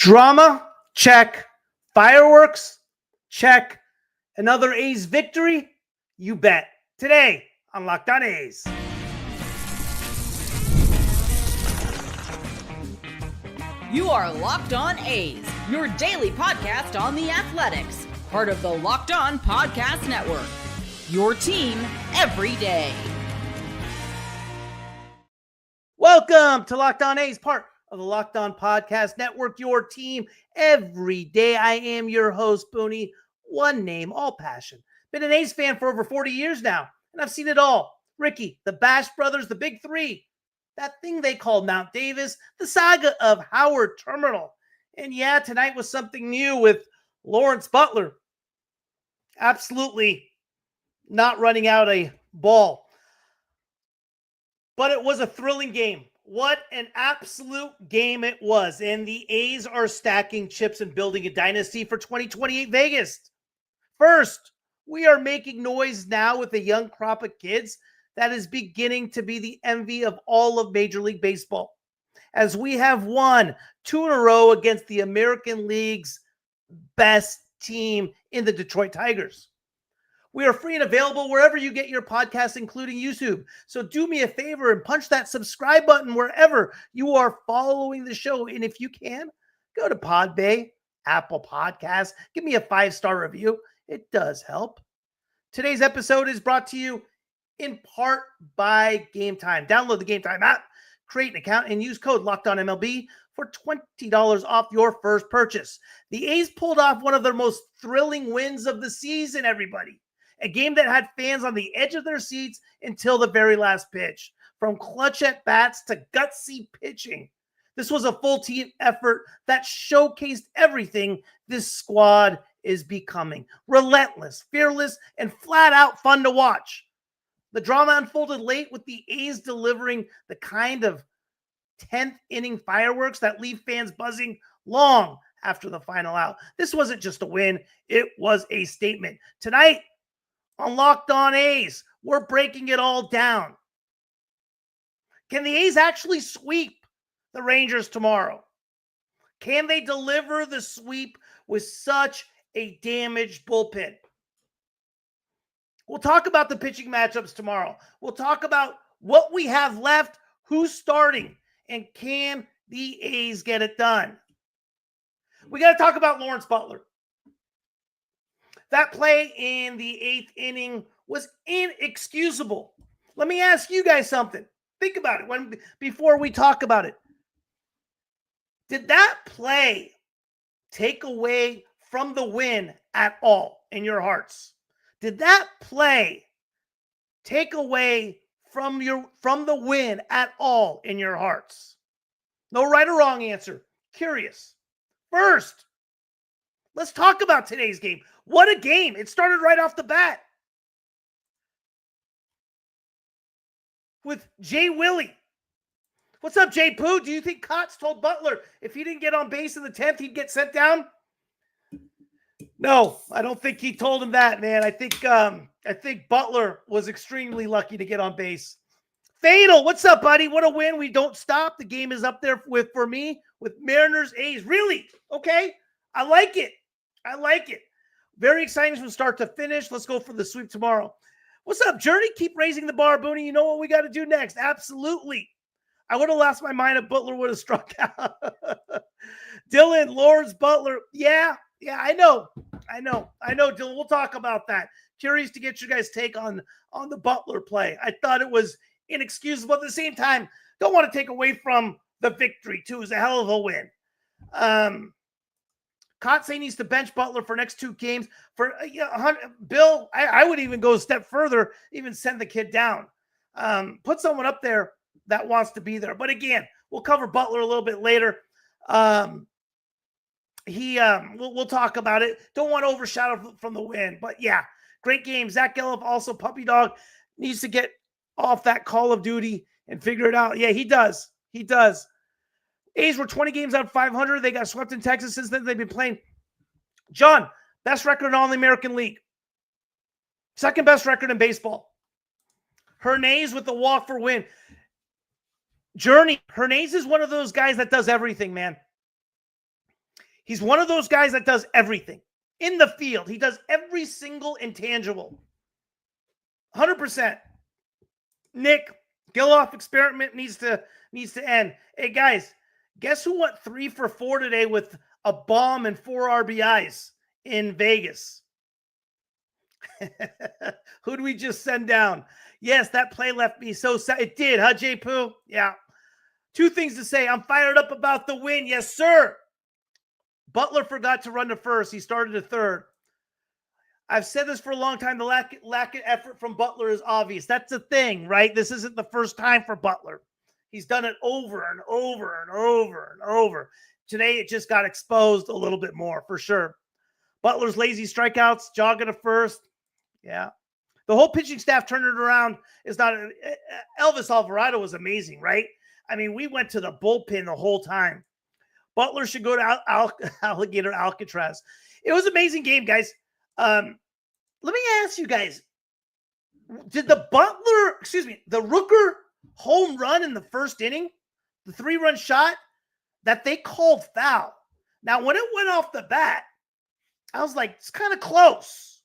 Drama, check. Fireworks, check. Another A's victory, you bet. Today on Locked On A's. You are Locked On A's, your daily podcast on the Athletics, part of the Locked On Podcast Network. Your team every day. Welcome to Locked On A's, part of the Locked On Podcast Network, your team every day. I am your host, Booney. One name, all passion. Been an A's fan for over 40 years now, and I've seen it all. Ricky, the Bash Brothers, the Big Three, that thing they called Mount Davis, the saga of Howard Terminal. And yeah, tonight was something new with Lawrence Butler absolutely not running out a ball. But it was a thrilling game. What an absolute game it was. And the A's are stacking chips and building a dynasty for 2028 Vegas. First, we are making noise now with a young crop of kids that is beginning to be the envy of all of Major League Baseball, as we have won 2 in a row against the American League's best team in the Detroit Tigers. We are free and available wherever you get your podcasts, including YouTube. So do me a favor and punch that subscribe button wherever you are following the show. And if you can, go to Podbay, Apple Podcasts. Give me a 5-star review. It does help. Today's episode is brought to you in part by Game Time. Download the Game Time app, create an account, and use code LOCKEDONMLB for $20 off your first purchase. The A's pulled off one of their most thrilling wins of the season, everybody. A game that had fans on the edge of their seats until the very last pitch. From clutch at bats to gutsy pitching. This was a full team effort that showcased everything this squad is becoming. Relentless, fearless, and flat out fun to watch. The drama unfolded late with the A's delivering the kind of 10th inning fireworks that leave fans buzzing long after the final out. This wasn't just a win, it was a statement. Tonight, on Locked On A's, we're breaking it all down. Can the A's actually sweep the Rangers tomorrow? Can they deliver the sweep with such a damaged bullpen? We'll talk about the pitching matchups tomorrow. We'll talk about what we have left, who's starting, and can the A's get it done? We got to talk about Lawrence Butler. That play in the 8th inning was inexcusable. Let me ask you guys something. Think about it before we talk about it. Did that play take away from the win at all in your hearts? Did that play take away from the win at all in your hearts? No right or wrong answer. Curious. First, let's talk about today's game. What a game. It started right off the bat with Jay Willie. What's up, Jay Poo? Do you think Kotz told Butler if he didn't get on base in the 10th, he'd get sent down? No, I don't think he told him that, man. I think Butler was extremely lucky to get on base. Fatal, what's up, buddy? What a win. We don't stop. The game is up there for me with Mariners A's. Really? Okay. I like it. Very exciting from start to finish. Let's go for the sweep tomorrow. What's up, Journey? Keep raising the bar, Booney. You know what we got to do next? Absolutely. I would have lost my mind if Butler would have struck out. Dylan, Lawrence Butler. Yeah, I know, Dylan. We'll talk about that. Curious to get you guys' take on the Butler play. I thought it was inexcusable. At the same time, don't want to take away from the victory, too. It was a hell of a win. Kotsay needs to bench Butler for next 2 games. For Bill, I would even go a step further, even send the kid down. Put someone up there that wants to be there. But again, we'll cover Butler a little bit later. We'll talk about it. Don't want to overshadow from the win. But yeah, great game. Zach Gallup, also Puppy Dog, needs to get off that Call of Duty and figure it out. Yeah, he does. A's were 20 games out of 500. They got swept in Texas. Since then, they've been playing. John, best record in all the American League. Second best record in baseball. Hernandez with the walk for win. Journey, Hernandez is one of those guys that does everything, man. He's one of those guys that does everything in the field. He does every single intangible. 100%. Nick, Giloff experiment needs to end. Hey, guys, guess who went 3 for 4 today with a bomb and 4 RBIs in Vegas? Who do we just send down? Yes, that play left me so sad. It did, huh, J Poo? Yeah. 2 things to say. I'm fired up about the win. Yes, sir. Butler forgot to run to first. He started to third. I've said this for a long time. The lack of effort from Butler is obvious. That's the thing, right? This isn't the first time for Butler. He's done it over and over and over and over. Today, it just got exposed a little bit more, for sure. Butler's lazy strikeouts, jogging to first. Yeah. The whole pitching staff turned it around. Is not Elvis Alvarado was amazing, right? I mean, we went to the bullpen the whole time. Butler should go to Alligator Alcatraz. It was an amazing game, guys. Let me ask you guys, did the Rooker home run in the first inning, the 3-run shot that they called foul? Now, when it went off the bat, I was like, it's kind of close.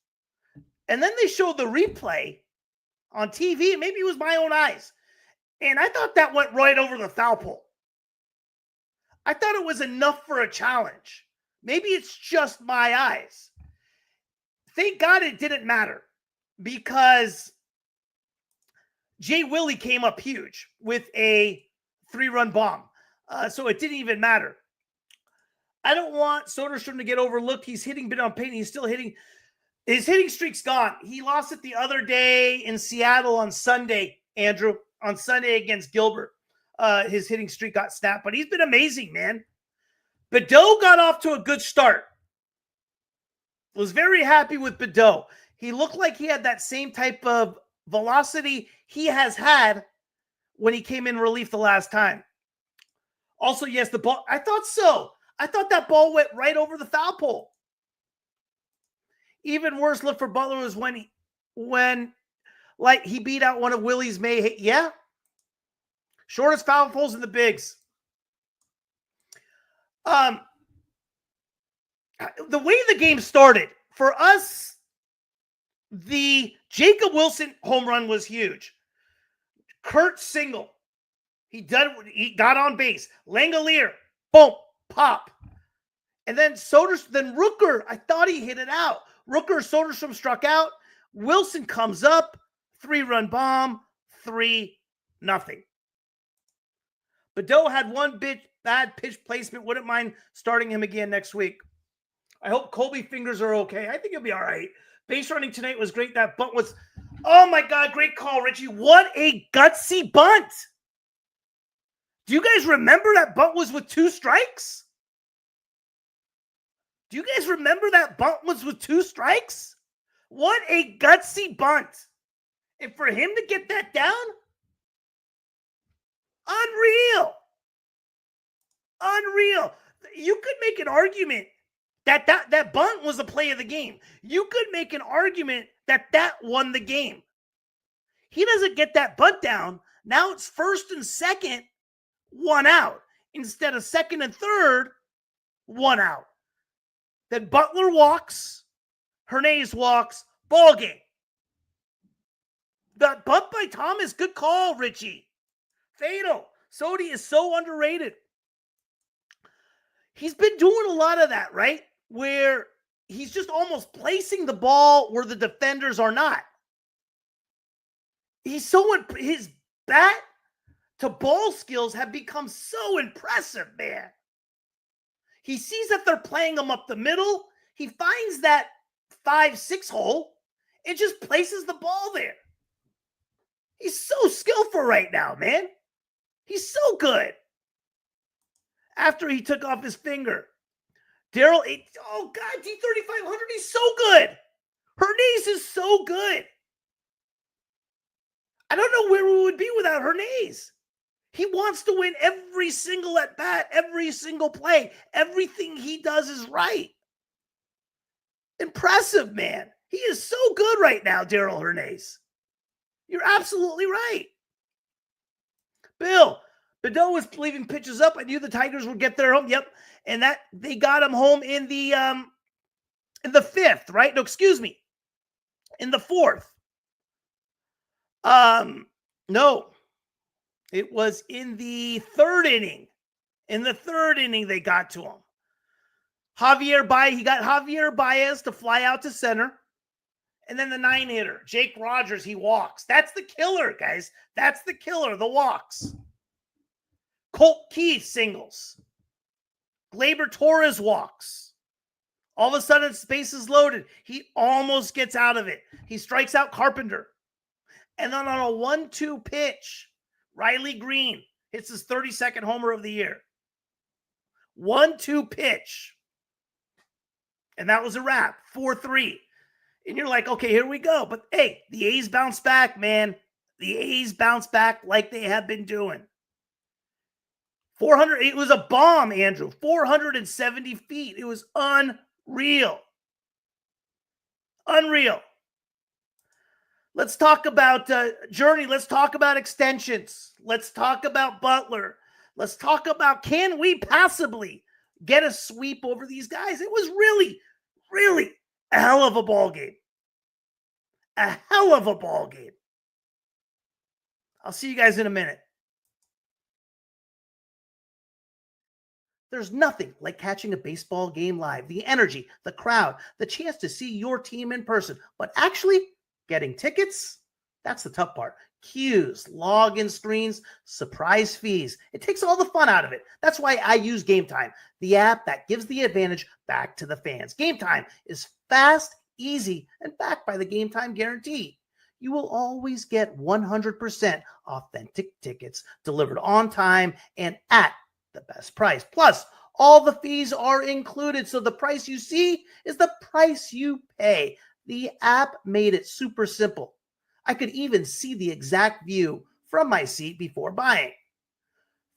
And then they showed the replay on TV. Maybe it was my own eyes. And I thought that went right over the foul pole. I thought it was enough for a challenge. Maybe it's just my eyes. Thank God it didn't matter because Jay Willie came up huge with a 3-run bomb. So it didn't even matter. I don't want Soderstrom to get overlooked. He's hitting bit on paint. He's still hitting. His hitting streak's gone. He lost it the other day in Seattle on Sunday, Andrew, on Sunday against Gilbert. His hitting streak got snapped, but he's been amazing, man. Badeau got off to a good start. Was very happy with Badeau. He looked like he had that same type of velocity he has had when he came in relief the last time. Also, yes, the ball, I thought so. I thought that ball went right over the foul pole. Even worse look for Butler was when he beat out one of Willie's May. Yeah. Shortest foul poles in the bigs. The way the game started, for us, the Jacob Wilson home run was huge. Kurt single. He got on base. Langolier, boom, pop. And then Rooker, I thought he hit it out. Rooker, Soderstrom struck out. Wilson comes up, 3-run bomb, 3-0. Badeau had one bad pitch placement. Wouldn't mind starting him again next week. I hope Colby fingers are okay. I think he'll be all right. Base running tonight was great. That bunt was, oh my God, great call, Richie. What a gutsy bunt. Do you guys remember that bunt was with 2 strikes? Do you guys remember that bunt was with 2 strikes? What a gutsy bunt. And for him to get that down, unreal. Unreal. You could make an argument that bunt was the play of the game. You could make an argument that won the game. He doesn't get that bunt down. Now it's first and second, 1 out. Instead of second and third, 1 out. Then Butler walks, Hernandez walks, ball game. The bunt by Thomas, good call, Richie. Fatal. Sodi is so underrated. He's been doing a lot of that, right? Where he's just almost placing the ball where the defenders are not. His bat to ball skills have become so impressive, man. He sees that they're playing him up the middle. He finds that 5-6 hole and just places the ball there. He's so skillful right now, man. He's so good. After he took off his finger, Daryl, oh God, D3500, he's so good. Hernandez is so good. I don't know where we would be without Hernandez. He wants to win every single at bat, every single play. Everything he does is right. Impressive, man. He is so good right now, Daryl Hernandez. You're absolutely right. Bill, Bedell was leaving pitches up. I knew the Tigers would get their home. Yep. And that they got him home in the fifth, right? No, excuse me. In the fourth. No. It was in the third inning. In the third inning, they got to him. He got Javier Baez to fly out to center. And then the 9-hitter, Jake Rogers, he walks. That's the killer, guys. That's the killer, the walks. Colt Keith singles. Gleyber Torres walks. All of a sudden, space is loaded. He almost gets out of it. He strikes out Carpenter. And then on a 1-2 pitch, Riley Green hits his 32nd homer of the year. 1-2 pitch. And that was a wrap. 4-3. And you're like, okay, here we go. But hey, the A's bounce back, man. The A's bounce back like they have been doing. 400, it was a bomb, Andrew. 470 feet. It was unreal. Unreal. Let's talk about Journey. Let's talk about extensions. Let's talk about Butler. Let's talk about, can we possibly get a sweep over these guys? It was really, really a hell of a ball game. A hell of a ball game. I'll see you guys in a minute. There's nothing like catching a baseball game live. The energy, the crowd, the chance to see your team in person. But actually, getting tickets, that's the tough part. Queues, login screens, surprise fees. It takes all the fun out of it. That's why I use Game Time, the app that gives the advantage back to the fans. Game Time is fast, easy, and backed by the Game Time guarantee. You will always get 100% authentic tickets delivered on time and at the best price. Plus, all the fees are included, so the price you see is the price you pay. The app made it super simple. I could even see the exact view from my seat before buying.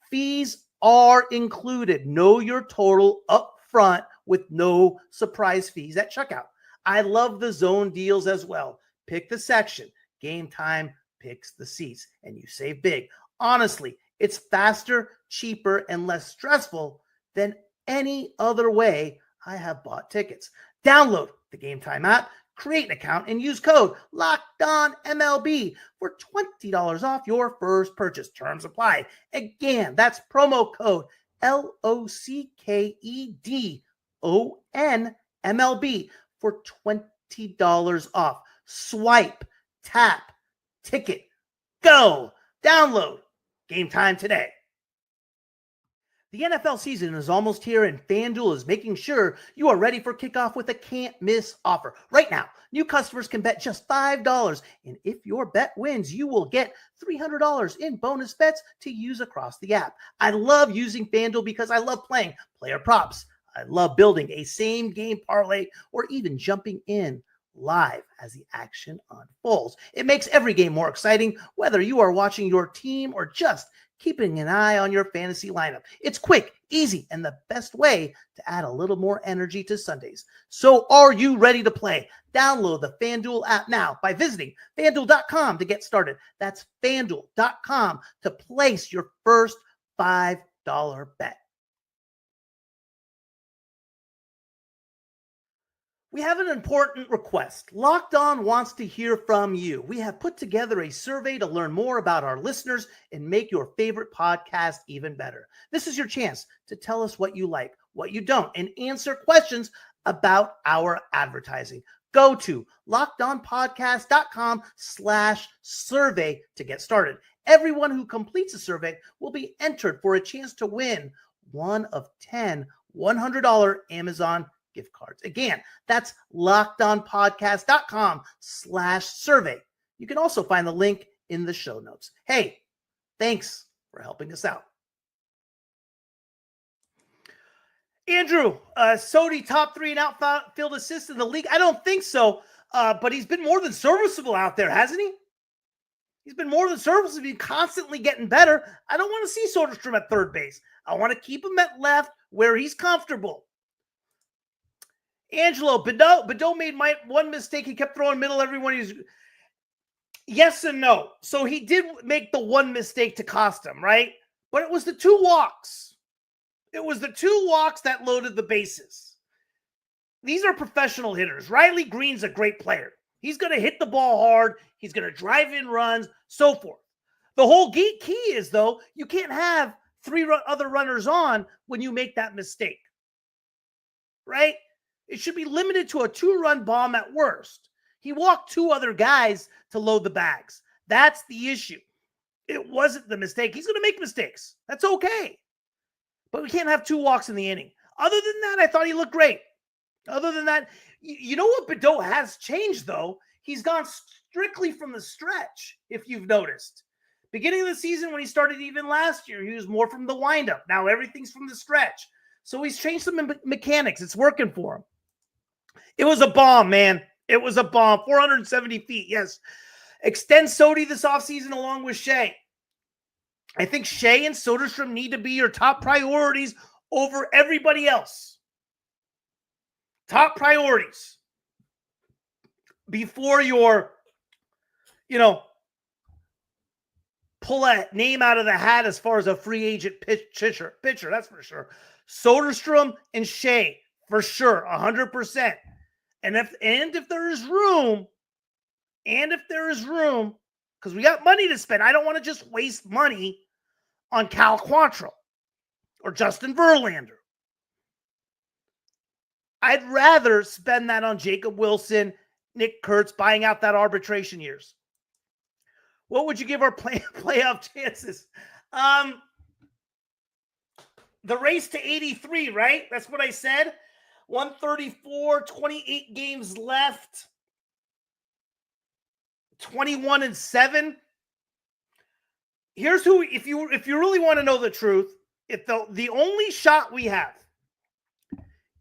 Fees are included. Know your total up front with no surprise fees at checkout. I love the zone deals as well. Pick the section. Game Time picks the seats, and you save big. Honestly, it's faster, cheaper, and less stressful than any other way I have bought tickets. Download the Game Time app, create an account, and use code LOCKEDONMLB for $20 off your first purchase. Terms apply. Again, that's promo code LOCKEDONMLB for $20 off. Swipe, tap, ticket, go. Download Game Time today. The NFL season is almost here, and FanDuel is making sure you are ready for kickoff with a can't-miss offer. Right now, new customers can bet just $5, and if your bet wins, you will get $300 in bonus bets to use across the app. I love using FanDuel because I love playing player props. I love building a same-game parlay or even jumping in live as the action unfolds. It makes every game more exciting, whether you are watching your team or just keeping an eye on your fantasy lineup. It's quick, easy, and the best way to add a little more energy to Sundays. So are you ready to play? Download the FanDuel app now by visiting FanDuel.com to get started. That's FanDuel.com to place your first $5 bet. We have an important request. Locked On wants to hear from you. We have put together a survey to learn more about our listeners and make your favorite podcast even better. This is your chance to tell us what you like, what you don't, and answer questions about our advertising. Go to lockedonpodcast.com/survey to get started. Everyone who completes a survey will be entered for a chance to win one of 10 $100 Amazon gift cards. Again, that's lockedonpodcast.com/survey. You can also find the link in the show notes. Hey, thanks for helping us out. Andrew, Sodi, top 3 in outfield assists in the league. I don't think so, but he's been more than serviceable out there, hasn't he? He's been more than serviceable. He's constantly getting better. I don't want to see Soderstrom at third base. I want to keep him at left where he's comfortable. Angelo, Bedell made one mistake. He kept throwing middle everyone. Yes and no. So he did make the one mistake to cost him, right? But it was the 2 walks. It was the 2 walks that loaded the bases. These are professional hitters. Riley Green's a great player. He's going to hit the ball hard. He's going to drive in runs, so forth. The whole key is, though, you can't have 3 other runners on when you make that mistake. Right? It should be limited to a 2-run bomb at worst. He walked 2 other guys to load the bags. That's the issue. It wasn't the mistake. He's going to make mistakes. That's okay. But we can't have 2 walks in the inning. Other than that, I thought he looked great. Other than that, you know what Bedot has changed, though? He's gone strictly from the stretch, if you've noticed. Beginning of the season, when he started even last year, he was more from the windup. Now everything's from the stretch. So he's changed some mechanics. It's working for him. It was a bomb, man. It was a bomb. 470 feet, yes. Extend Sodi this offseason along with Shea. I think Shea and Soderstrom need to be your top priorities over everybody else. Top priorities. Before you're, pull a name out of the hat as far as a free agent pitcher, that's for sure. Soderstrom and Shea, for sure, 100%. And if there is room, because we got money to spend, I don't want to just waste money on Cal Quantrill or Justin Verlander. I'd rather spend that on Jacob Wilson, Nick Kurtz, buying out that arbitration years. What would you give our playoff chances? The race to 83, right? That's what I said. 134, 28 games left. 21-7. Here's who, if you really want to know the truth, if the only shot we have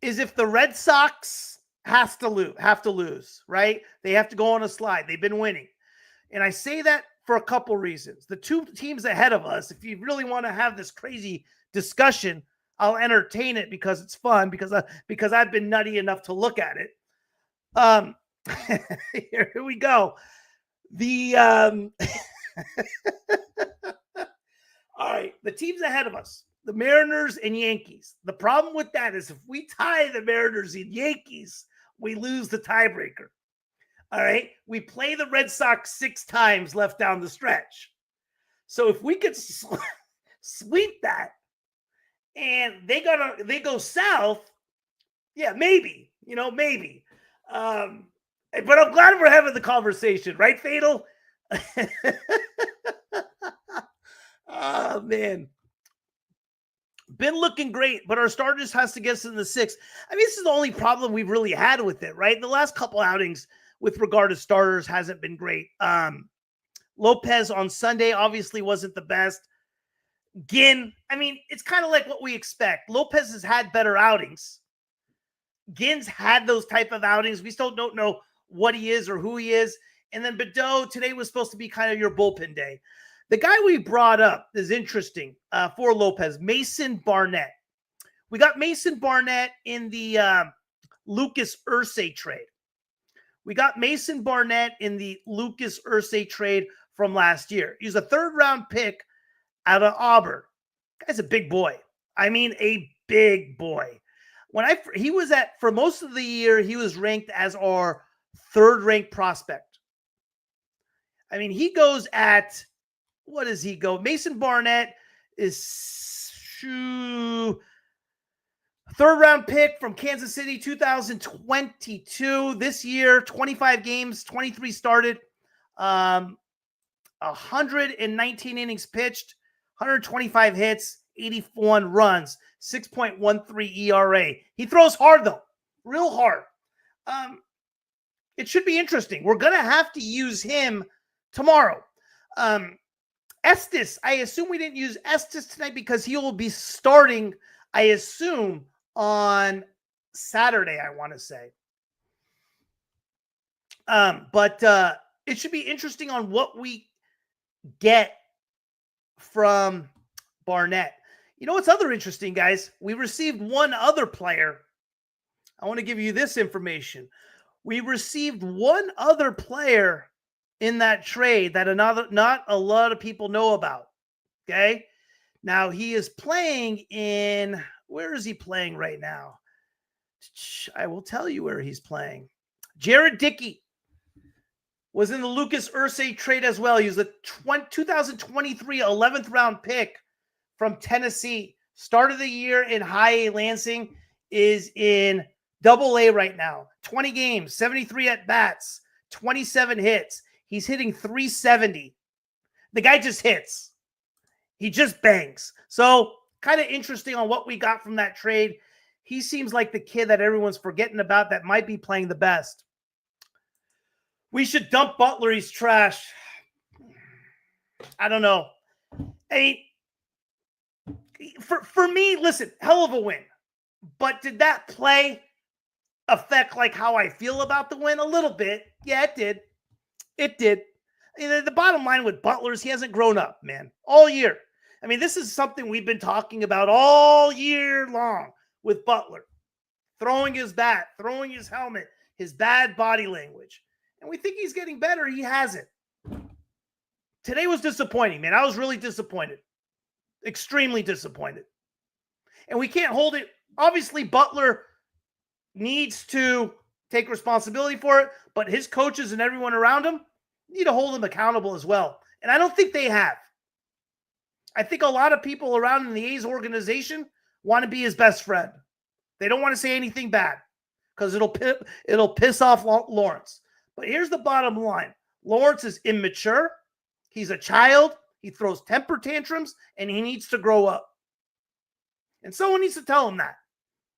is if the Red Sox have to lose, right? They have to go on a slide. They've been winning. And I say that for a couple reasons. The 2 teams ahead of us, if you really want to have this crazy discussion, I'll entertain it because it's fun, because I've been nutty enough to look at it. Here we go. All right, the teams ahead of us, the Mariners and Yankees. The problem with that is if we tie the Mariners and Yankees, we lose the tiebreaker. All right, we play the Red Sox 6 times left down the stretch. So if we could sweep that and they go south, yeah, maybe, maybe. But I'm glad we're having the conversation, right, Fatal? Oh, man. Been looking great, but our star just has to get us in the 6th. I mean, this is the only problem we've really had with it, right? The last couple outings with regard to starters hasn't been great. Lopez on Sunday obviously wasn't the best. Ginn, I mean, it's kind of like what we expect. Lopez has had better outings. Ginn's had those type of outings. We still don't know what he is or who he is. And then Bedot, today was supposed to be kind of your bullpen day. The guy we brought up is interesting for Lopez, Mason Barnett. We got Mason Barnett in the Lucas Ursay trade. We got Mason Barnett in the Lucas Ursay trade from last year. He's a 3rd-round pick out of Auburn. Guy's a big boy. I mean, a big boy. He was for most of the year, he was ranked as our 3rd-ranked prospect. I mean, he goes at, what does he go? Mason Barnett is 3rd-round pick from Kansas City, 2022. This year, 25 games, 23 started, 119 innings pitched, 125 hits, 81 runs, 6.13 ERA. He throws hard, though, real hard. It should be interesting. We're going to have to use him tomorrow. Estes, I assume we didn't use Estes tonight because he will be starting, I assume, on Saturday, I want to say. But it should be interesting on what we get from Barnett. You know what's other interesting, guys? We received one other player. I want to give you this information. We received one other player in that trade that not a lot of people know about. Okay? Now he is playing in, where is he playing right now? I will tell you where he's playing. Jared Dickey was in the Lucas Ursay trade as well. He was a 2023 11th round pick from Tennessee. Start of the year in high A Lansing, is in double A right now. 20 games, 73 at bats, 27 hits. He's hitting 370. The guy just hits. He just bangs. So kind of interesting on what we got from that trade. He seems like the kid that everyone's forgetting about that might be playing the best. We should dump Butler. He's trash. I don't know. For me, listen, hell of a win. But did that play affect like how I feel about the win? A little bit. Yeah, it did. It did. The bottom line with Butler is he hasn't grown up, man, all year. I mean, this is something we've been talking about all year long with Butler. Throwing his bat, throwing his helmet, his bad body language. And we think he's getting better. He hasn't. Today was disappointing, man. I was really disappointed. Extremely disappointed. And we can't hold it. Obviously, Butler needs to take responsibility for it, but his coaches and everyone around him need to hold him accountable as well. And I don't think they have. I think a lot of people around in the A's organization want to be his best friend. They don't want to say anything bad because it'll piss off Lawrence. But here's the bottom line. Lawrence is immature. He's a child. He throws temper tantrums, and he needs to grow up. And someone needs to tell him that.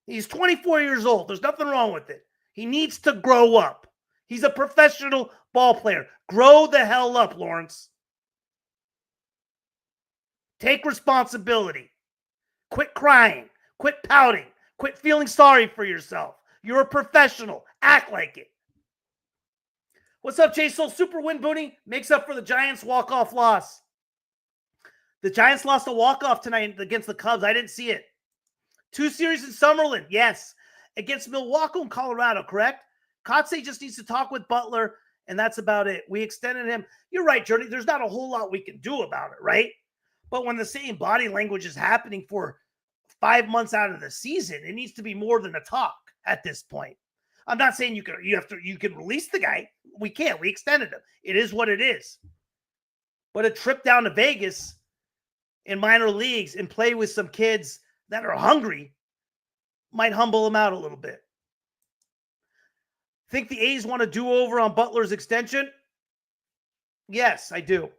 He's 24 years old. There's nothing wrong with it. He needs to grow up. He's a professional ball player. Grow the hell up, Lawrence. Take responsibility. Quit crying. Quit pouting. Quit feeling sorry for yourself. You're a professional. Act like it. What's up, Jay Soul? Super win, Booney. Makes up for the Giants' walk-off loss. The Giants lost a walk-off tonight against the Cubs. I didn't see it. 2 series in Summerlin. Yes. Against Milwaukee and Colorado, correct? Kotsay just needs to talk with Butler, and that's about it. We extended him. You're right, Journey. There's not a whole lot we can do about it, right? But when the same body language is happening for 5 months out of the season, it needs to be more than a talk at this point. I'm not saying you can release the guy. We can't. We extended him. It is what it is. But a trip down to Vegas in minor leagues and play with some kids that are hungry might humble him out a little bit. Think the A's want to do over on Butler's extension? Yes, I do.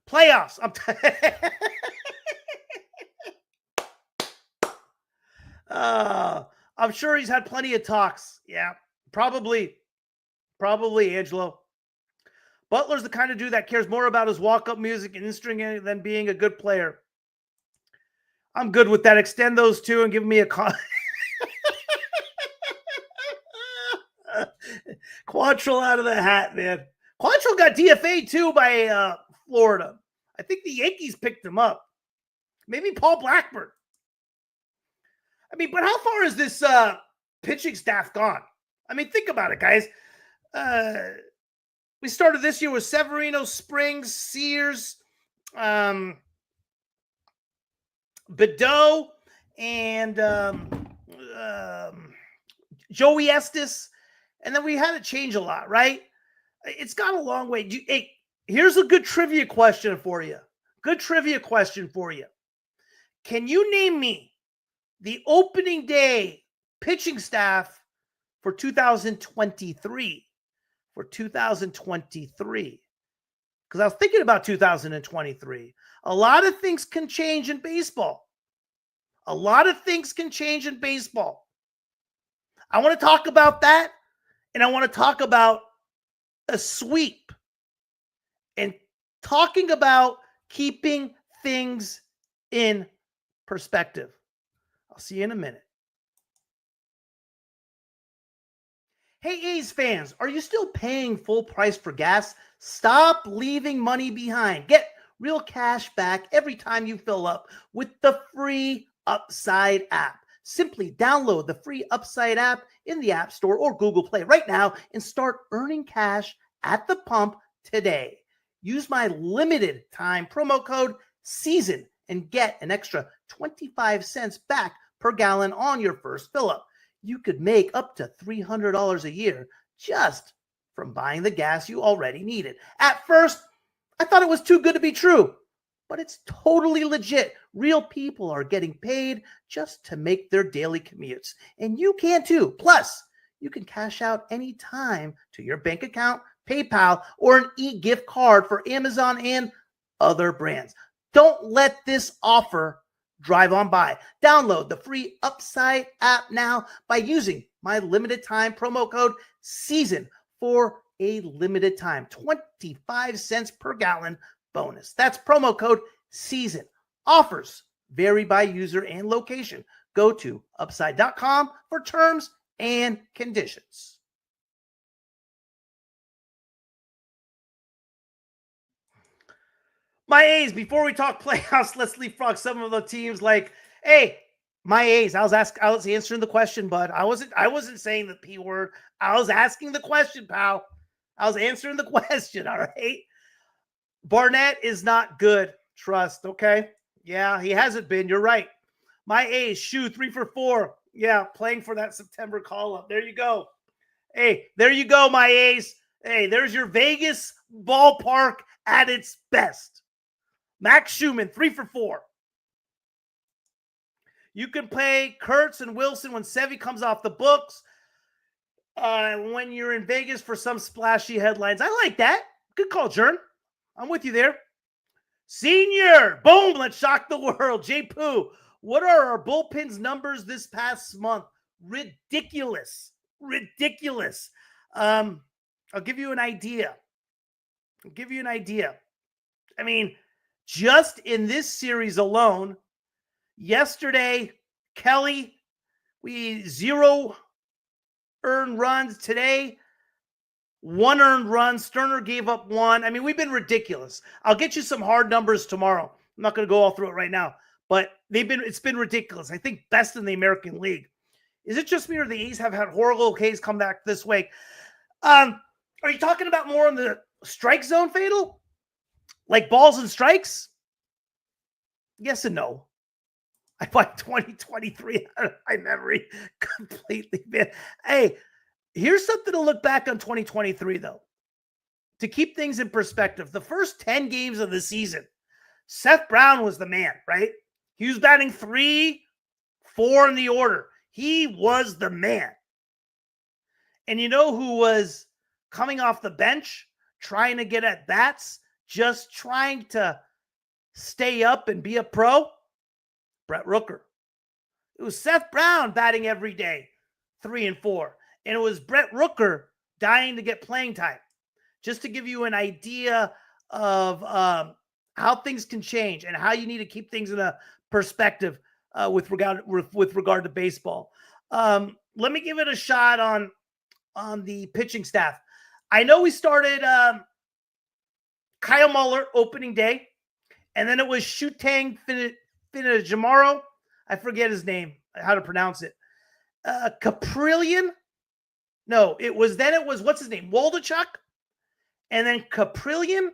Playoffs. I'm sure he's had plenty of talks. Yeah, probably, Angelo. Butler's the kind of dude that cares more about his walk-up music and instrument than being a good player. I'm good with that. Extend those two and give me a call. Quantrill out of the hat, man. Quantrill got DFA'd too by Florida. I think the Yankees picked him up. Maybe Paul Blackburn. I mean, but how far is this pitching staff gone? I mean, think about it, guys. We started this year with Severino, Springs, Sears, Badeau, and Joey Estes. And then we had to change a lot, right? It's gone a long way. Hey, here's a good trivia question for you. Can you name me the opening day pitching staff for 2023? Because I was thinking about 2023. A lot of things can change in baseball. I want to talk about that, and I want to talk about a sweep and talking about keeping things in perspective. I'll see you in a minute. Hey, A's fans, are you still paying full price for gas? Stop leaving money behind. Get real cash back every time you fill up with the free Upside app. Simply download the free Upside app in the App Store or Google Play right now and start earning cash at the pump today. Use my limited time promo code SEASON and get an extra 25 cents back per gallon on your first fill-up. You could make up to $300 a year just from buying the gas you already needed. At first, I thought it was too good to be true, but it's totally legit. Real people are getting paid just to make their daily commutes, and you can too. Plus, you can cash out anytime to your bank account, PayPal, or an e-gift card for Amazon and other brands. Don't let this offer drive on by. Download the free Upside app now by using my limited time promo code SEASON for a limited time 25 cents per gallon bonus. That's promo code SEASON. Offers vary by user and location. Go to upside.com for terms and conditions. My A's, before we talk playoffs, let's leapfrog some of the teams like, hey, my A's. I was answering the question, bud. I wasn't saying the P word. I was asking the question, pal. I was answering the question, all right? Barnett is not good. Trust, okay? Yeah, he hasn't been. You're right. My A's, Shoe, 3 for 4. Yeah, playing for that September call-up. There you go. Hey, there you go, my A's. Hey, there's your Vegas ballpark at its best. Max Schumann, 3 for 4. You can play Kurtz and Wilson when Sevy comes off the books. When you're in Vegas for some splashy headlines. I like that. Good call, Jern. I'm with you there. Senior, boom, let's shock the world. J. Poo, what are our bullpen's numbers this past month? Ridiculous. I'll give you an idea. I mean, just in this series alone, yesterday, Kelly, we 0 earned runs. Today, 1 earned run. Sterner gave up 1. I mean, we've been ridiculous. I'll get you some hard numbers tomorrow. I'm not going to go all through it right now, but it's been ridiculous. I think best in the American League. Is it just me or the A's have had horrible Ks come back this week? Are you talking about more on the strike zone, Fatal? Like balls and strikes? Yes and no. I find 2023 out of my memory completely, man. Hey, here's something to look back on 2023, though. To keep things in perspective, the first 10 games of the season, Seth Brown was the man, right? He was batting 3, 4 in the order. He was the man. And you know who was coming off the bench, trying to get at bats, just trying to stay up and be a pro? Brett Rooker. It was Seth Brown batting every day, 3 and 4. And it was Brett Rooker dying to get playing time. Just to give you an idea of how things can change and how you need to keep things in a perspective with regard to baseball. Let me give it a shot on the pitching staff. I know we started Kyle Muller opening day, and then it was Shutang Finajamaro. I forget his name, how to pronounce it. Caprillion. No, it was what's his name? Waldachuk. And then Caprillion,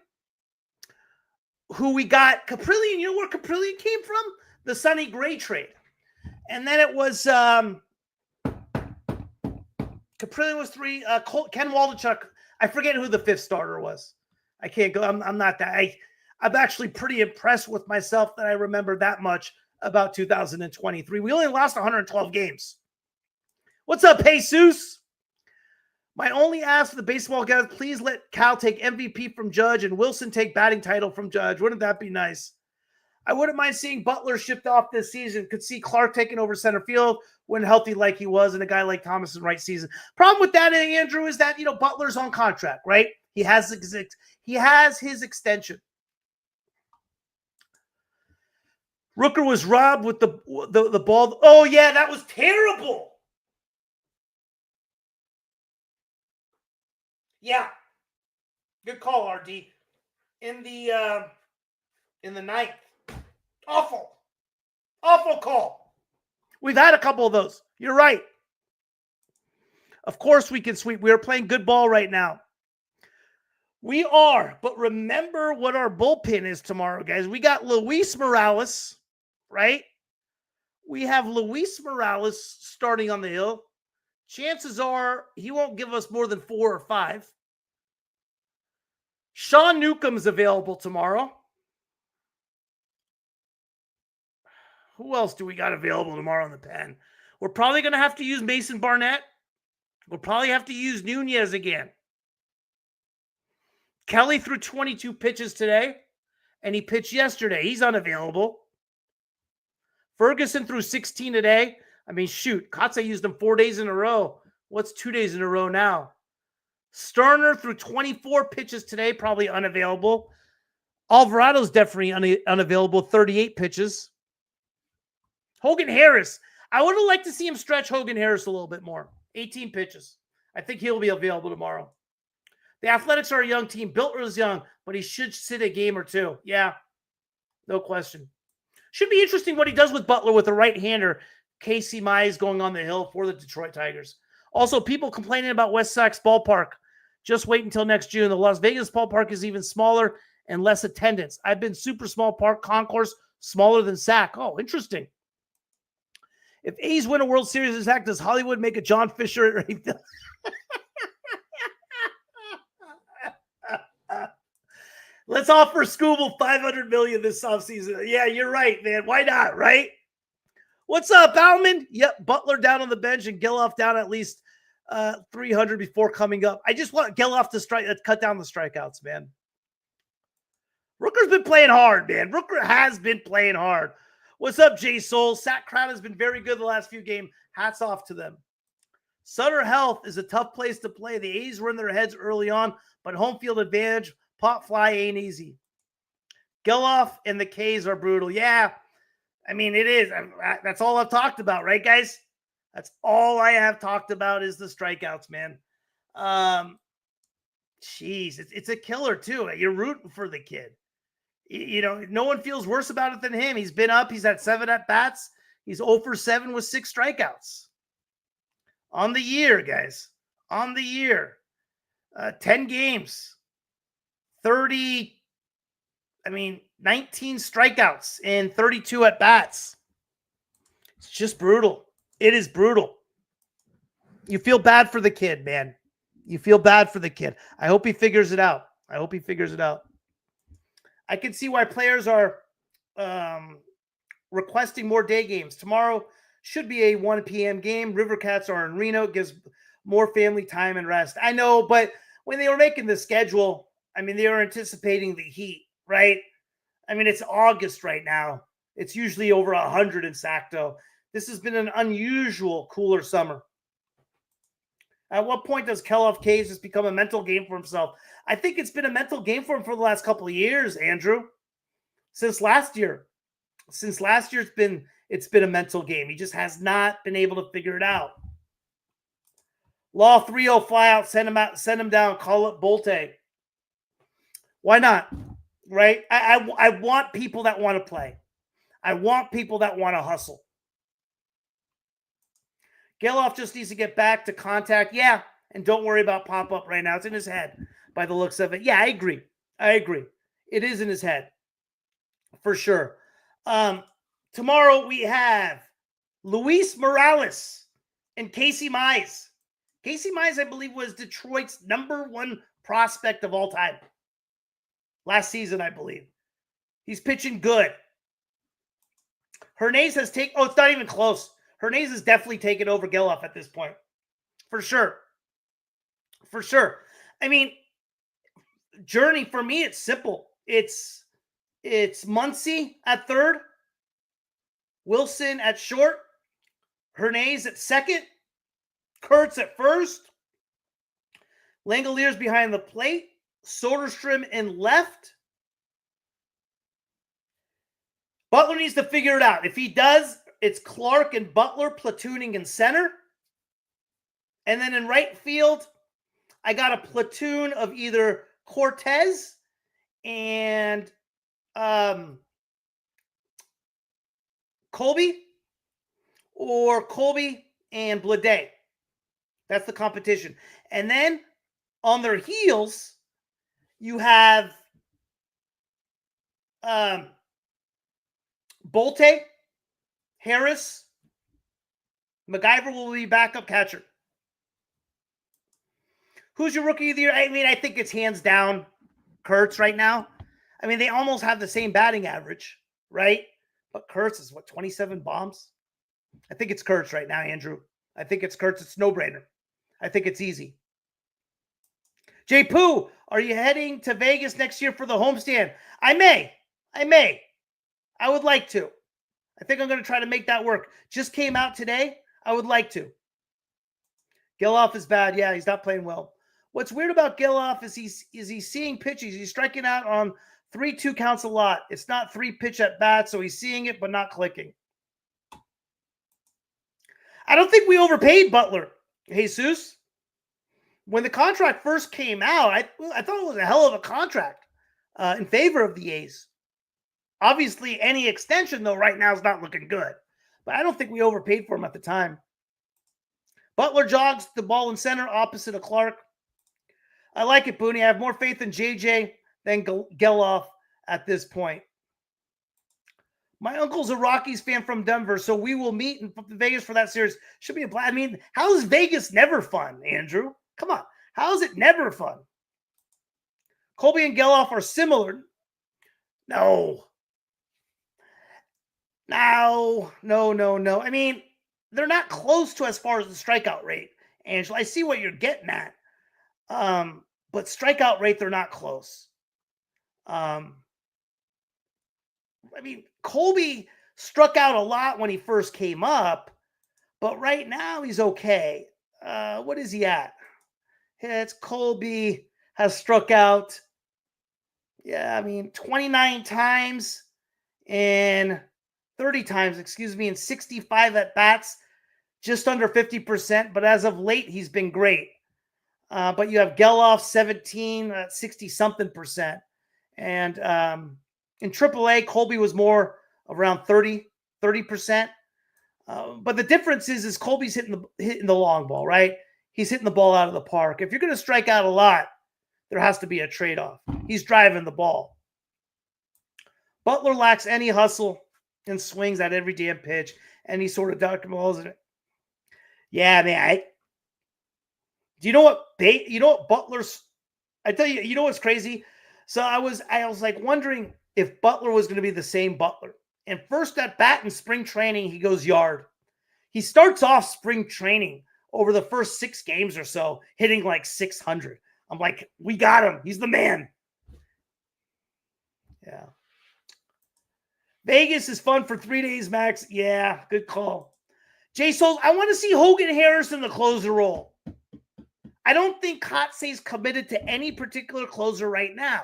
who we got. Caprillion, you know where Caprillion came from? The Sonny Gray trade. And then it was Caprillion was 3. Ken Waldachuk. I forget who the 5th starter was. I can't go. I'm not that. I'm actually pretty impressed with myself that I remember that much about 2023. We only lost 112 games. What's up, Jesus? My only ask for the baseball guys, please let Cal take MVP from Judge and Wilson take batting title from Judge. Wouldn't that be nice? I wouldn't mind seeing Butler shipped off this season. Could see Clark taking over center field when healthy like he was, and a guy like Thomas in right season. Problem with that, Andrew, is that, Butler's on contract, right? He has his extension. Rooker was robbed with the ball. Oh, yeah, that was terrible. Yeah. Good call, RD. In the ninth. Awful call. We've had a couple of those. You're right. Of course we can sweep. We are playing good ball right now. We are, but remember what our bullpen is tomorrow, guys. We got Luis Morales, right? We have Luis Morales starting on the hill. Chances are he won't give us more than 4 or 5. Sean Newcomb's available tomorrow. Who else do we got available tomorrow in the pen? We're probably going to have to use Mason Barnett. We'll probably have to use Nunez again. Kelly threw 22 pitches today, and he pitched yesterday. He's unavailable. Ferguson threw 16 today. I mean, shoot, Kotsay used him 4 days in a row. What's 2 days in a row now? Sterner threw 24 pitches today, probably unavailable. Alvarado's definitely unavailable, 38 pitches. Hogan Harris. I would have liked to see him stretch Hogan Harris a little bit more. 18 pitches. I think he'll be available tomorrow. The Athletics are a young team. Biltler is young, but he should sit a game or two. Yeah, no question. Should be interesting what he does with Butler with a right-hander. Casey Mize going on the hill for the Detroit Tigers. Also, people complaining about West Sox ballpark. Just wait until next June. The Las Vegas ballpark is even smaller and less attendance. I've been super small park concourse, smaller than SAC. Oh, interesting. If A's win a World Series in SAC, does Hollywood make a John Fisher? Let's offer Scooble $500 million this offseason. Yeah, you're right, man. Why not, right? What's up, Bauman? Yep, Butler down on the bench and Geloff down at least 300 before coming up. I just want Geloff to cut down the strikeouts, man. Rooker's been playing hard, man. Rooker has been playing hard. What's up, Jay Soul? Sack crowd has been very good the last few games. Hats off to them. Sutter Health is a tough place to play. The A's were in their heads early on, but home field advantage, pop fly ain't easy. Geloff and the K's are brutal. Yeah, I mean, it is. That's all I've talked about, right, guys? That's all I have talked about is the strikeouts, man. Jeez, it's a killer, too. You're rooting for the kid. You know, no one feels worse about it than him. He's been up. He's had 7 at-bats. He's 0 for 7 with 6 strikeouts. On the year, guys. On the year. 10 games. 19 strikeouts and 32 at-bats. It's just brutal. It is brutal. You feel bad for the kid, man. You feel bad for the kid. I hope he figures it out. I can see why players are requesting more day games. Tomorrow should be a 1 p.m. game. River Cats are in Reno. It gives more family time and rest. I know, but when they were making the schedule, I mean, they were anticipating the heat, right? I mean, it's August right now. It's usually over 100 in Sacto. This has been an unusual cooler summer. At what point does Geloff K's just become a mental game for himself? I think it's been a mental game for him for the last couple of years, Andrew. Since last year. It's been a mental game. He just has not been able to figure it out. Law 3-0 fly out, send him down, call it Bolte. Why not? Right? I want people that want to play. I want people that want to hustle. Geloff just needs to get back to contact. Yeah, and don't worry about pop-up right now. It's in his head by the looks of it. Yeah, I agree. It is in his head for sure. Tomorrow we have Luis Morales and Casey Mize. Casey Mize, I believe, was Detroit's #1 prospect of all time. Last season, I believe. He's pitching good. Hernandez has taken... Oh, it's not even close. Hernandez has definitely taken over Geloff at this point. For sure. I mean, journey, for me, it's simple. It's Muncy at third, Wilson at short, Hernandez at second, Kurtz at first, Langoliers behind the plate, Soderstrom in left. Butler needs to figure it out. If he does, it's Clark and Butler platooning in center. And then in right field, I got a platoon of either Cortez and Colby, or Colby and Blade. That's the competition. And then on their heels, You have Bolte, Harris, MacGyver will be backup catcher. Who's your rookie of the year? I mean, I think it's hands down Kurtz right now. I mean, they almost have the same batting average, right? But Kurtz is 27 bombs? I think it's Kurtz right now, Andrew. I think it's Kurtz. It's no-brainer. I think it's easy. Jay Poo, are you heading to Vegas next year for the homestand? I may. I would like to. I think I'm going to try to make that work. Just came out today. I would like to. Geloff is bad. Yeah, he's not playing well. What's weird about Geloff is he's seeing pitches. He's striking out on 3-2 counts a lot. It's not 3 pitch at bat, so he's seeing it but not clicking. I don't think we overpaid Butler, Jesus. When the contract first came out, I thought it was a hell of a contract in favor of the A's. Obviously, any extension, though, right now is not looking good. But I don't think we overpaid for him at the time. Butler jogs the ball in center opposite of Clark. I like it, Booney. I have more faith in JJ than Geloff at this point. My uncle's a Rockies fan from Denver, so we will meet in Vegas for that series. Should be a blast. I mean, how is Vegas never fun, Andrew? Come on. How is it never fun? Colby and Geloff are similar. No. I mean, they're not close to as far as the strikeout rate, Angela. I see what you're getting at. But strikeout rate, they're not close. I mean, Colby struck out a lot when he first came up, but right now he's okay. What is he at? It's Colby has struck out, 29 times and 30 times, in 65 at bats, just under 50%. But as of late, he's been great. But you have Geloff 17, 60-something percent. And in AAA, Colby was more around 30%. But the difference is Colby's hitting the long ball, right? He's hitting the ball out of the park. If you're going to strike out a lot, there has to be a trade-off. He's driving the ball. Butler lacks any hustle and swings at every damn pitch. Any sort of duck balls. Yeah, man. Do you know what Butler's? I tell you, you know what's crazy? So I was like wondering if Butler was going to be the same Butler. And first at bat in spring training, he goes yard. He starts off spring training over the first 6 games or so, hitting like 600. I'm like, we got him. He's the man. Yeah. Vegas is fun for 3 days max. Yeah, good call. Jay Souls, I want to see Hogan Harris in the closer role. I don't think Kotsay's committed to any particular closer right now.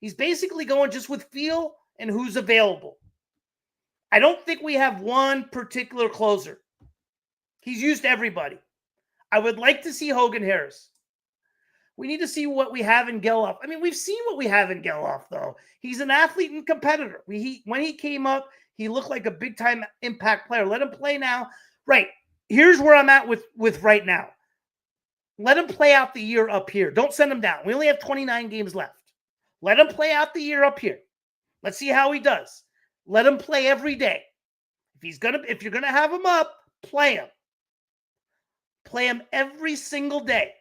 He's basically going just with feel and who's available. I don't think we have one particular closer. He's used everybody. I would like to see Hogan Harris. We need to see what we have in Geloff. I mean, we've seen what we have in Geloff, though. He's an athlete and competitor. When he came up, he looked like a big-time impact player. Let him play now. Right. Here's where I'm at with right now. Let him play out the year up here. Don't send him down. We only have 29 games left. Let him play out the year up here. Let's see how he does. Let him play every day. If you're gonna have him up, play him. Play him every single day.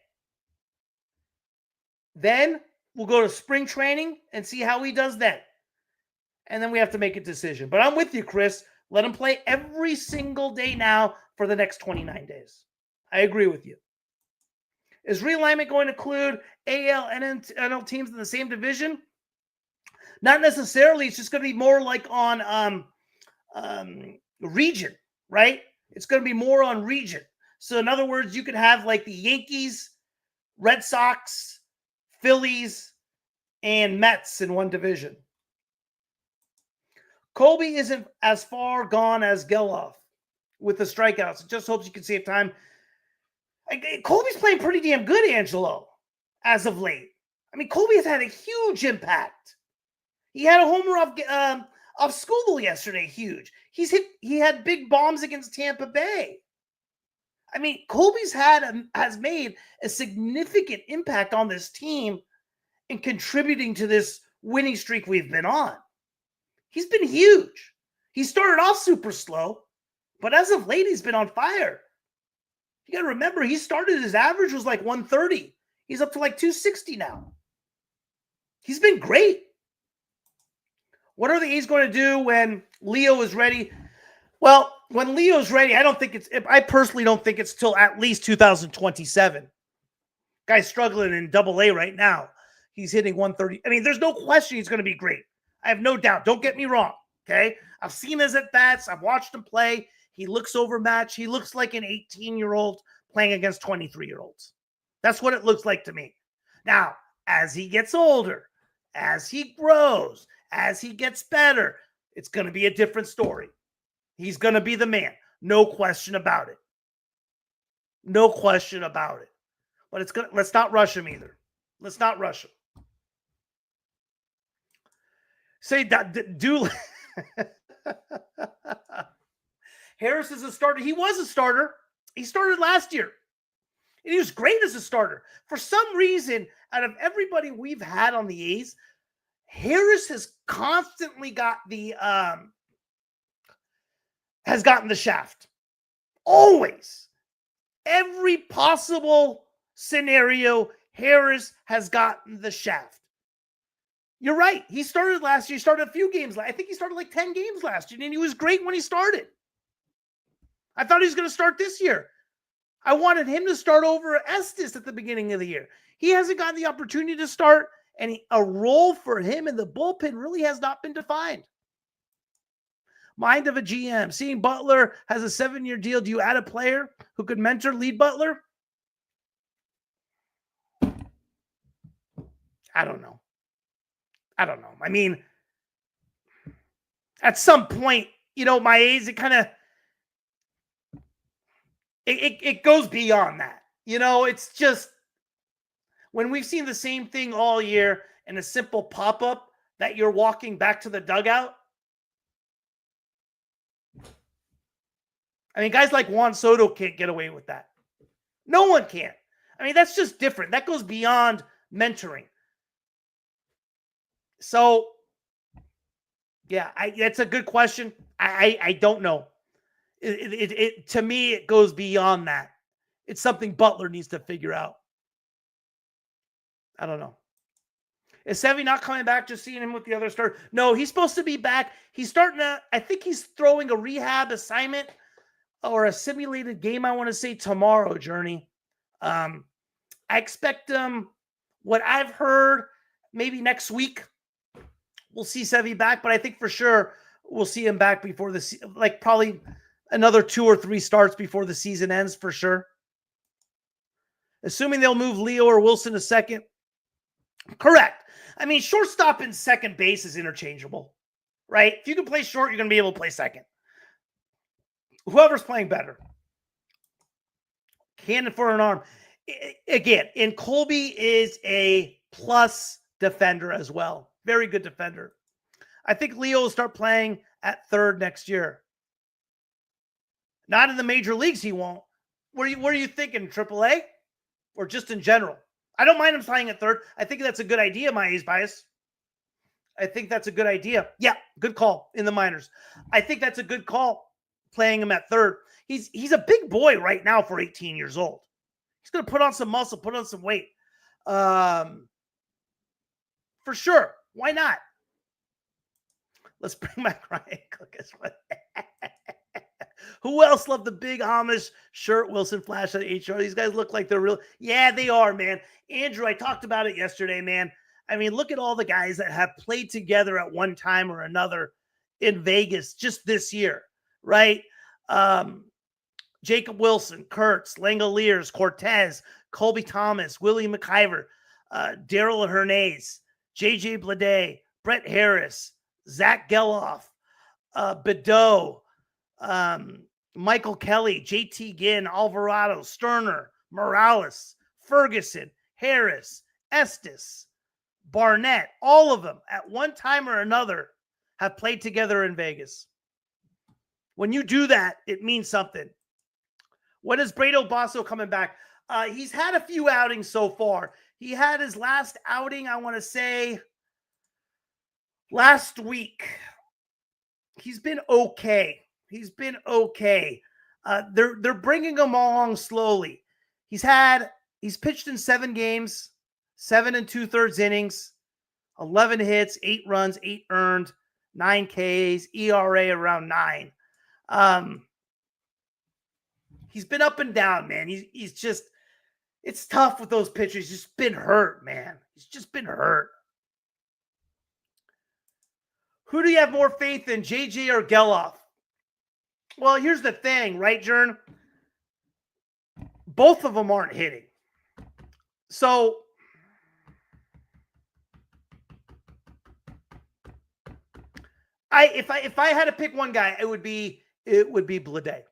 Then we'll go to spring training and see how he does then. And then we have to make a decision. But I'm with you, Chris. Let him play every single day now for the next 29 days. I agree with you. Is realignment going to include AL and NL teams in the same division? Not necessarily. It's just going to be more like on region, right? It's going to be more on region. So in other words, you could have like the Yankees, Red Sox, Phillies, and Mets in one division. Colby isn't as far gone as Geloff with the strikeouts. It just hopes you can save time. Colby's playing pretty damn good, Angelo, as of late. I mean, Colby has had a huge impact. He had a homer off Scooble yesterday, huge. He had big bombs against Tampa Bay. I mean, Colby's has made a significant impact on this team, in contributing to this winning streak we've been on. He's been huge. He started off super slow, but as of late, he's been on fire. You got to remember, he started, his average was like 130. He's up to like 260 now. He's been great. What are the A's going to do when Leo is ready? Well, when Leo's ready, I personally don't think it's till at least 2027. Guy's struggling in AA right now. He's hitting 130. I mean, there's no question he's going to be great. I have no doubt. Don't get me wrong. Okay. I've seen his at bats. I've watched him play. He looks overmatched. He looks like an 18-year-old playing against 23-year-olds. That's what it looks like to me. Now, as he gets older, as he grows, as he gets better, it's going to be a different story. He's going to be the man. No question about it. No question about it. But let's not rush him either. Let's not rush him. Harris is a starter. He was a starter. He started last year. And he was great as a starter. For some reason, out of everybody we've had on the A's, Harris has constantly got has gotten the shaft. Always. Every possible scenario, Harris has gotten the shaft. You're right. He started last year. He started a few games. I think he started like 10 games last year, and he was great when he started. I thought he was going to start this year. I wanted him to start over Estes at the beginning of the year. He hasn't gotten the opportunity to start, and a role for him in the bullpen really has not been defined. Mind of a GM. Seeing Butler has a 7-year deal. Do you add a player who could mentor, lead Butler? I don't know. I mean, at some point, my A's, it kind of, it goes beyond that. It's just, when we've seen the same thing all year and a simple pop-up that you're walking back to the dugout. I mean, guys like Juan Soto can't get away with that. No one can. I mean, that's just different. That goes beyond mentoring. So, yeah, that's a good question. I don't know. To me, it goes beyond that. It's something Butler needs to figure out. I don't know. Is Sevy not coming back, just seeing him with the other start? No, he's supposed to be back. He's starting to, I think he's throwing a rehab assignment or a simulated game, I want to say, tomorrow, Journey. I expect what I've heard, maybe next week, we'll see Sevy back, but I think for sure we'll see him back before probably another 2 or 3 starts before the season ends, for sure. Assuming they'll move Leo or Wilson to second. Correct. I mean, shortstop and second base is interchangeable, right? If you can play short, you're going to be able to play second. Whoever's playing better. Cannon for an arm. Again, and Colby is a plus defender as well. Very good defender. I think Leo will start playing at third next year. Not in the major leagues, he won't. What are you thinking, AAA? Or just in general? I don't mind him playing at third. I think that's a good idea, my A's bias. I think that's a good idea. Yeah, good call in the minors. I think that's a good call, playing him at third. He's a big boy right now for 18 years old. He's going to put on some muscle, put on some weight. For sure. Why not? Let's bring back Ryan Cook as well. Who else loved the big Amish shirt Wilson flashed at HR? These guys look like they're real. Yeah, they are, man. Andrew, I talked about it yesterday, man. I mean, look at all the guys that have played together at one time or another in Vegas just this year, right? Jacob Wilson, Kurtz, Langoliers, Cortez, Colby Thomas, Willie McIver, Daryl Hernandez, JJ Bleday, Brett Harris, Zach Geloff, Bedeau, Michael Kelly, JT Ginn, Alvarado, Sterner, Morales, Ferguson, Harris, Estes, Barnett, all of them at one time or another have played together in Vegas. When you do that, it means something. When is Brado Basso coming back? He's had a few outings so far. He had his last outing, I want to say, last week. He's been okay. He's they're bringing him along slowly. He's pitched in 7 games, 7 2/3 innings, 11 hits, 8 runs, 8 earned, 9 Ks, ERA around 9. He's been up and down, man. He's just, it's tough with those pitchers. He's just been hurt, man. He's just been hurt. Who do you have more faith in, JJ or Geloff? Well, here's the thing, right, Jern? Both of them aren't hitting. So if I had to pick one guy, it would be Bleday.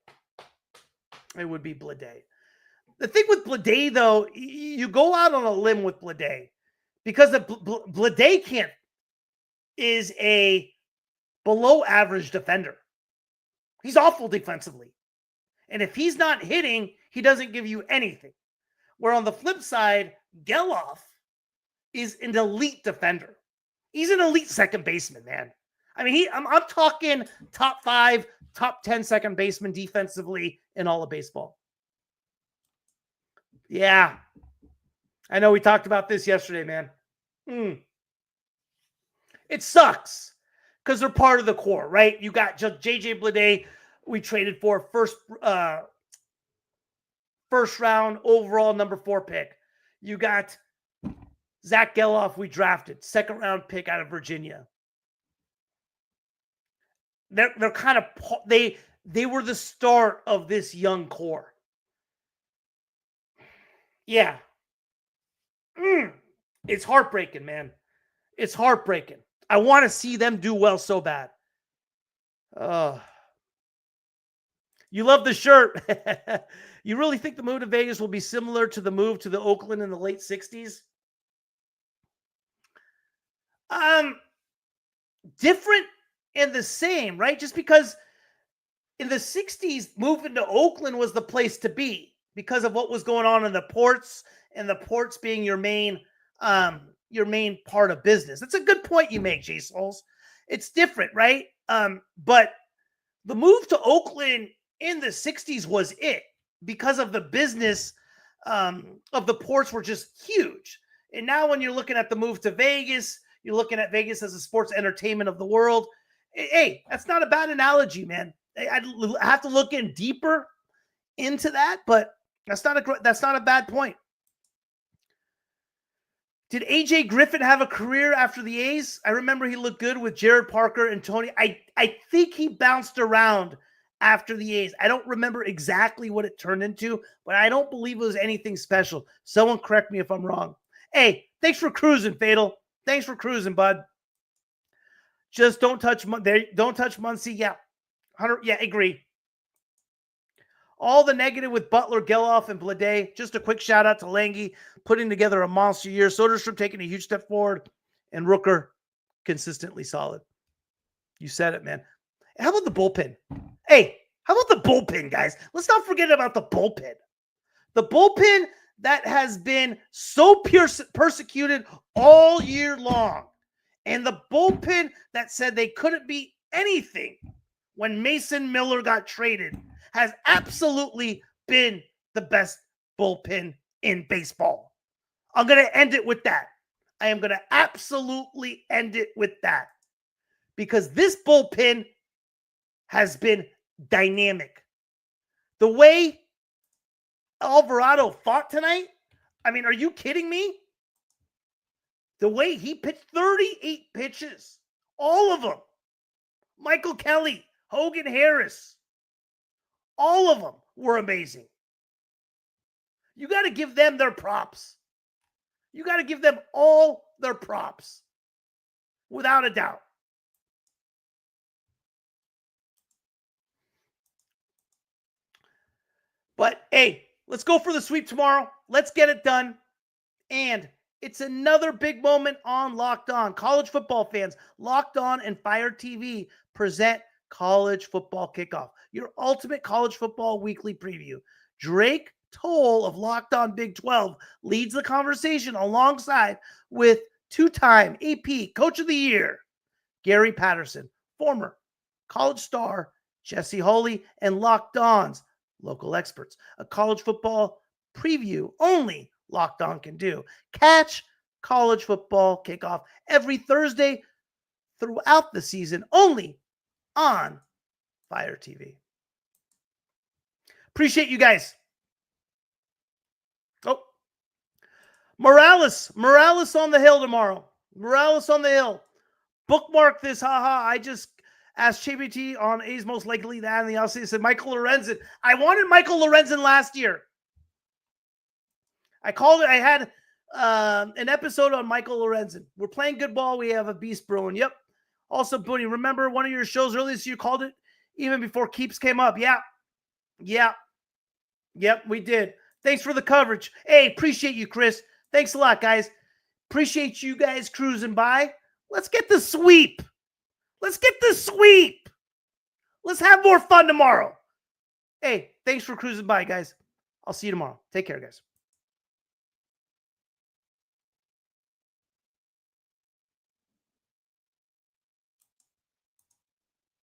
It would be Bleday. The thing with Bleday, though, you go out on a limb with Bleday because the Bleday is a below average defender. He's awful defensively. And if he's not hitting, he doesn't give you anything. Where on the flip side, Geloff is an elite defender. He's an elite second baseman, man. I mean, I'm talking top 5, top 10 second baseman defensively in all of baseball. Yeah. I know we talked about this yesterday, man. It sucks because they're part of the core, right? You got JJ Bleday, we traded for first round overall number 4 pick. You got Zach Geloff, we drafted, second round pick out of Virginia. They're kind of, they were the start of this young core. Yeah. It's heartbreaking, man. It's heartbreaking. I want to see them do well so bad. You love the shirt. You really think the move to Vegas will be similar to the move to the Oakland in the late 60s? Different and the same, right? Just because in the 60s, moving to Oakland was the place to be because of what was going on in the ports, and the ports being your main part of business. That's a good point you make, J Souls. It's different, right? But the move to Oakland in the 60s was it because of the business of the ports were just huge. And now when you're looking at the move to Vegas, you're looking at Vegas as a sports entertainment of the world. Hey, that's not a bad analogy, man. I have to look in deeper into that, but that's not a bad point. Did AJ Griffin have a career after the A's? I remember he looked good with Jared Parker and Tony. I think he bounced around after the A's. I don't remember exactly what it turned into, but I don't believe it was anything special. Someone correct me if I'm wrong. Hey, thanks for cruising, Fatal. Thanks for cruising, bud. Just don't touch Muncy. Yeah. 100, yeah, agree. All the negative with Butler, Geloff, and Bleday. Just a quick shout out to Lange putting together a monster year. Soderstrom taking a huge step forward, and Rooker consistently solid. You said it, man. How about the bullpen? Hey, how about the bullpen, guys? Let's not forget about the bullpen. The bullpen that has been so persecuted all year long. And the bullpen that said they couldn't be anything when Mason Miller got traded has absolutely been the best bullpen in baseball. I'm going to end it with that. I am going to absolutely end it with that. Because this bullpen has been dynamic. The way Alvarado fought tonight, I mean, are you kidding me? The way he pitched 38 pitches, all of them. Michael Kelly, Hogan Harris, all of them were amazing. You got to give them their props. You got to give them all their props, without a doubt. But hey, let's go for the sweep tomorrow. Let's get it done. And it's another big moment on Locked On. College football fans, Locked On and Fire TV present College Football Kickoff, your ultimate college football weekly preview. Drake Toll of Locked On Big 12 leads the conversation alongside with two-time AP Coach of the Year, Gary Patterson, former college star Jesse Holley, and Locked On's local experts. A college football preview only Locked On can do. Catch college football kickoff every Thursday throughout the season only on Fire TV. Appreciate you guys. Oh, Morales on the hill tomorrow. Morales on the hill. Bookmark this, haha. I just asked JBT on A's most likely that and the offseason. Said Michael Lorenzen. I wanted Michael Lorenzen last year. I called it. I had an episode on Michael Lorenzen. We're playing good ball. We have a beast brewing. Yep. Also, Booney, remember one of your shows earlier this year, you called it even before Keeps came up. Yeah. Yep, we did. Thanks for the coverage. Hey, appreciate you, Chris. Thanks a lot, guys. Appreciate you guys cruising by. Let's get the sweep. Let's have more fun tomorrow. Hey, thanks for cruising by, guys. I'll see you tomorrow. Take care, guys.